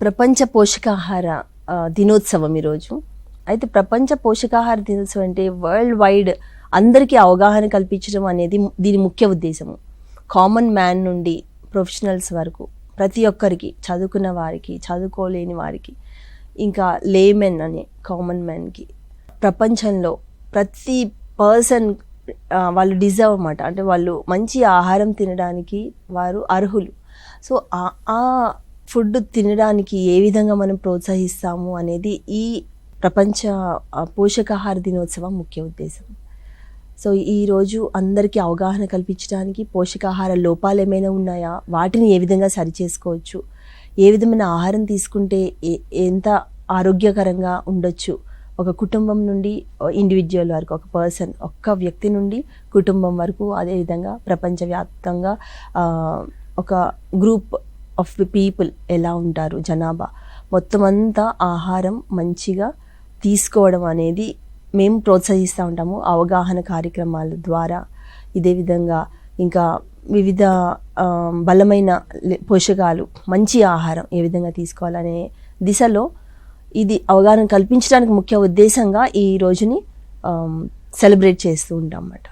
ప్రపంచ పోషకాహార దినోత్సవం ఈరోజు. అయితే ప్రపంచ పోషకాహార దినోత్సవం అంటే వరల్డ్ వైడ్ అందరికీ అవగాహన కల్పించడం అనేది దీని ముఖ్య ఉద్దేశము. కామన్ మ్యాన్ నుండి ప్రొఫెషనల్స్ వరకు ప్రతి ఒక్కరికి, చదువుకున్న వారికి, చదువుకోలేని వారికి, ఇంకా లేమెన్ అనే కామన్ మ్యాన్కి, ప్రపంచంలో ప్రతి పర్సన్ వాళ్ళు డిజర్వ్ అన్నమాట. అంటే వాళ్ళు మంచి ఆహారం తినడానికి వారు అర్హులు. సో ఆ ఫుడ్ తినడానికి ఏ విధంగా మనం ప్రోత్సహిస్తాము అనేది ఈ ప్రపంచ పోషకాహార దినోత్సవం ముఖ్య ఉద్దేశం. సో ఈరోజు అందరికీ అవగాహన కల్పించడానికి, పోషకాహార లోపాలు ఏమైనా ఉన్నాయా, వాటిని ఏ విధంగా సరిచేసుకోవచ్చు, ఏ విధమైన ఆహారం తీసుకుంటే ఎంత ఆరోగ్యకరంగా ఉండొచ్చు, ఒక కుటుంబం నుండి ఇండివిజువల్ వరకు, ఒక పర్సన్, ఒక్క వ్యక్తి నుండి కుటుంబం వరకు, అదేవిధంగా ప్రపంచవ్యాప్తంగా ఒక గ్రూప్ ఆఫ్ పీపుల్ ఎలా ఉంటారు, జనాభా మొత్తం అంతా ఆహారం మంచిగా తీసుకోవడం అనేది మేము ప్రోత్సహిస్తూ ఉంటాము అవగాహన కార్యక్రమాల ద్వారా. ఇదే విధంగా ఇంకా వివిధ బలమైన పోషకాలు, మంచి ఆహారం ఏ విధంగా తీసుకోవాలనే దిశలో ఇది అవగాహన కల్పించడానికి ముఖ్య ఉద్దేశంగా ఈ రోజుని సెలబ్రేట్ చేస్తూ ఉంటాం అన్నమాట.